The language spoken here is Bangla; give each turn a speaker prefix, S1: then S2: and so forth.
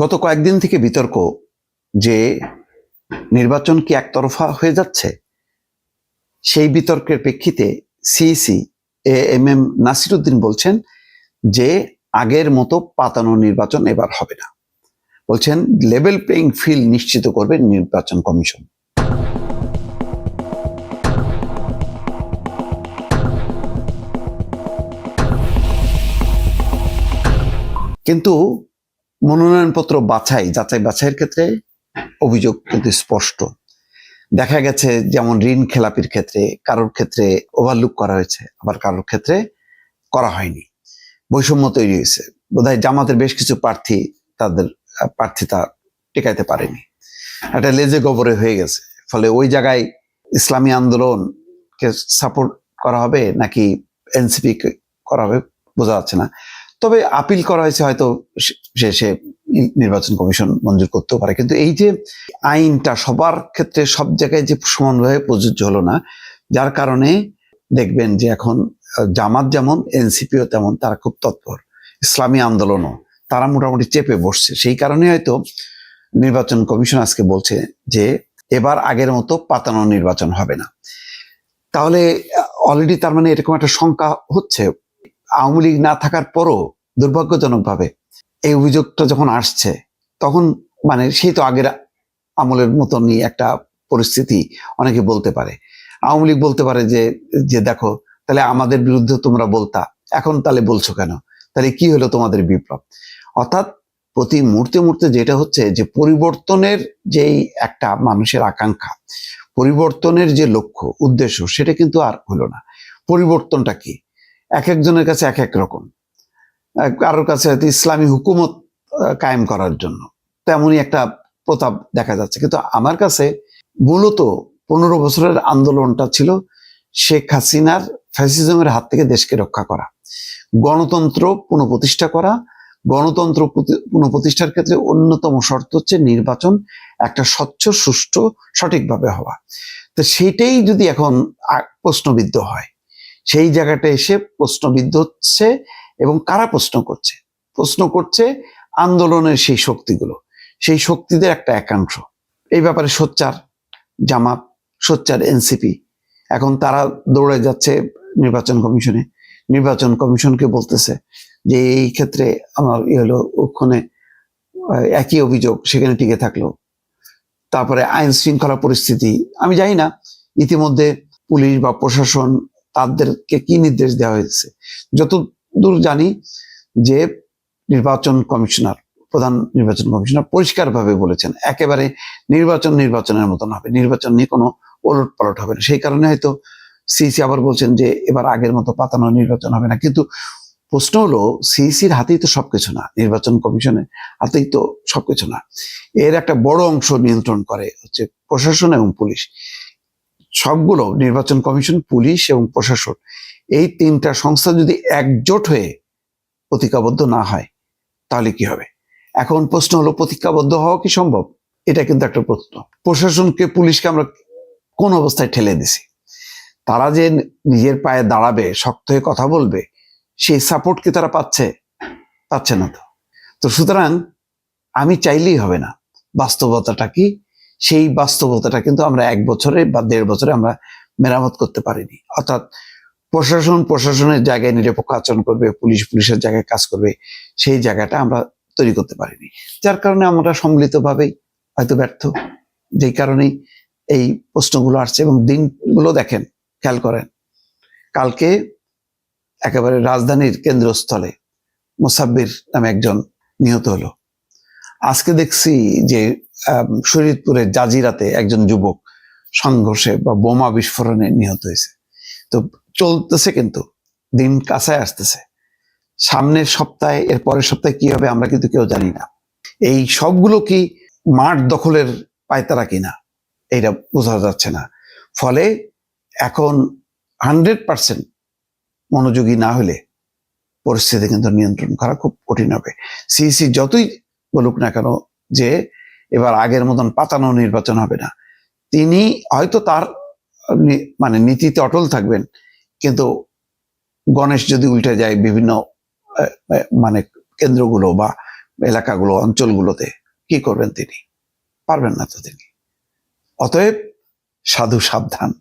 S1: গত কয়েকদিন থেকে বিতর্ক যে নির্বাচন কি একতরফা হয়ে যাচ্ছে, সেই বিতর্কের প্রেক্ষিতে সিইসি এম নাসিরউদ্দিন বলছেন যে আগের মতো পাতানো নির্বাচন এবার হবে না। বলছেন লেভেল প্লেইং ফিল্ড নিশ্চিত করবে নির্বাচন কমিশন। কিন্তু মনোনয়নপত্র যাচাই বাছাইয়ের ক্ষেত্রে অভিযোগ কিন্তু স্পষ্ট। দেখা গেছে যেমন ঋণ খেলাপির ক্ষেত্রে কারোর ক্ষেত্রে ওভারলুক করা হয়েছে, আবার কারোর ক্ষেত্রে করা হয়নি। বৈষম্য তৈরি হয়েছে। বোধহয় জামাতের বেশ কিছু প্রার্থী তাদের প্রার্থিতা টিকাইতে পারেনি, একটা লেজে গোবরে হয়ে গেছে। ফলে ওই জায়গায় ইসলামী আন্দোলনকে সাপোর্ট করা হবে নাকি এনসিপি করা হবে বোঝা যাচ্ছে না। তবে আপিল করা হয়েছে, হয়তো সে নির্বাচন কমিশন মঞ্জুর করতেও পারে। কিন্তু এই যে আইনটা সবার ক্ষেত্রে সব জায়গায় যে সমানভাবে প্রযোজ্য হলো না, যার কারণে দেখবেন যে এখন জামাত যেমন এনসিপিও তেমন তারা খুব তৎপর, ইসলামী আন্দোলনও তারা মোটামুটি চেপে বসছে। সেই কারণে হয়তো নির্বাচন কমিশন আজকে বলছে যে এবার আগের মতো পাতানো নির্বাচন হবে না। তাহলে অলরেডি তার মানে এরকম একটা শঙ্কা হচ্ছে। আওয়ামী লীগ না থাকার পরও দুর্ভাগ্যজনকভাবে এই অভিযোগটা যখন আসছে, তখন মানে সেই তো আগের আমলের মতনই একটা পরিস্থিতি অনেকে বলতে পারে। আওয়ামী লীগ বলতে পারে যে দেখো, তাহলে আমাদের বিরুদ্ধে তোমরা বলতা, এখন তাহলে বলছো কেন? তাহলে কি হলো তোমাদের বিপ্লব? অর্থাৎ প্রতি মুহূর্তে মুহূর্তে যেটা হচ্ছে যে পরিবর্তনের যেই একটা মানুষের আকাঙ্ক্ষা, পরিবর্তনের যে লক্ষ্য উদ্দেশ্য, সেটা কিন্তু আর হলো না। পরিবর্তনটা কি? এক একজনের কাছে এক এক রকম। কারোর কাছে হয়তো ইসলামী হুকুমত কায়েম করার জন্য তেমনই একটা প্রতাপ দেখা যাচ্ছে। কিন্তু আমার কাছে মূলত 15 বছরের আন্দোলনটা ছিল শেখ হাসিনার ফ্যাসিজমের হাত থেকে দেশকে রক্ষা করা, গণতন্ত্র পুনঃপ্রতিষ্ঠা করা। গণতন্ত্র পুনঃপ্রতিষ্ঠার ক্ষেত্রে অন্যতম শর্ত হচ্ছে নির্বাচন একটা স্বচ্ছ, সুষ্ঠু, সঠিকভাবে হওয়া। তো সেইটাই যদি এখন প্রশ্নবিদ্ধ হয়, সেই জায়গাটা এসে প্রশ্নবিদ্ধ হচ্ছে। এবং কারা প্রশ্ন করছে আন্দোলনের সেই শক্তিগুলো, সেই শক্তিদের একটা একাংশ। এই ব্যাপারে সোচ্চার জামাত, সোচ্চার এনসিপি। এখন তারা দৌড়ে যাচ্ছে নির্বাচন কমিশনে, নির্বাচন কমিশনকে বলতেছে যে এই ক্ষেত্রে আমার হলো, ওখানে একই অভিযোগ সেখানে টিকে থাকলো। তারপরে আইন শৃঙ্খলা পরিস্থিতি, আমি জানি না ইতিমধ্যে পুলিশ বা প্রশাসন তাদেরকে কি নির্দেশ দেওয়া হয়েছে। যতদূর জানি যে প্রধান নির্বাচন কমিশনার পরিষ্কারভাবে বলেছেন একেবারে নির্বাচনের মতন হবে, নির্বাচন নিয়ে কোনো ওলট পালট হবে না। সেই কারণে হয়তো সিইসি আবার বলছেন যে এবার আগের মতো পাতানো নির্বাচন হবে না। কিন্তু প্রশ্ন হলো, সিইসির হাতেই তো সবকিছু না, নির্বাচন কমিশনের হাতেই তো সবকিছু না। এর একটা বড় অংশ নিয়ন্ত্রণ করে হচ্ছে প্রশাসন এবং পুলিশ। সবগুলো নির্বাচন কমিশন, পুলিশ এবং প্রশাসন, এই তিনটা সংস্থা যদি একজোট হয়ে প্রতিজ্ঞাবদ্ধ না হয় তাহলে কি হবে? এখন প্রশ্ন হলো, প্রতিজ্ঞাবদ্ধ হওয়া কি সম্ভব? এটা কিন্তু একটা প্রশ্ন। প্রশাসনকে, পুলিশকে আমরা কোন অবস্থায় ঠেলে দিছি? তারা যে নিজের পায়ে দাঁড়াবে, শক্ত হয়ে কথা বলবে, সেই সাপোর্ট কি তারা পাচ্ছে না। তো সুতরাং আমি চাইলেই হবে না। বাস্তবতাটা কি? সেই বাস্তবতাটা কিন্তু আমরা 1 বছরে বা 1.5 বছরে আমরা মেরামত করতে পারিনি। অর্থাৎ প্রশাসনের জায়গায় নিরপেক্ষ আচরণ করবে, পুলিশ পুলিশের জায়গায় কাজ করবে, সেই জায়গাটা আমরা তৈরি করতে পারিনি। যার কারণে আমরা সম্মিলিতভাবেই হয়তো ব্যর্থ। যেই কারণেই এই প্রশ্নগুলো আসছে। এবং দিনগুলো দেখেন, খেয়াল করেন, কালকে একেবারে রাজধানীর কেন্দ্রস্থলে মোসাব্বির নামে একজন নিহত হলো। আজকে দেখছি যে শরীয়তপুরের জাজিরাতে একজন যুবক সংঘর্ষে বা বোমা বিস্ফোরণে নিহত হয়েছে। তো চলতেছে, কিন্তু দিন কাছায় আসতেছে। সামনের সপ্তাহে, এর পরের সপ্তাহে কি হবে আমরা কিন্তু কেউ জানি না। এই সবগুলো কি মাঠ দখলের পায়তারা কিনা, এটা বোঝা যাচ্ছে না। ফলে এখন 100% মনোযোগী না হলে পরিস্থিতি কিন্তু নিয়ন্ত্রণ করা খুব কঠিন হবে। সিইসি যতই বলুক না কেন যে এবার আগের মতন পাতানো নির্বাচন হবে না, তিনি হয়তো তার মানে নীতিতে অটল থাকবেন। কিন্তু গণেশ যদি উল্টে যায় বিভিন্ন মানে কেন্দ্রগুলো বা এলাকাগুলো, অঞ্চলগুলোতে কি করবেন তিনি? পারবেন না তো তিনি। অতএব সাধু সাবধান।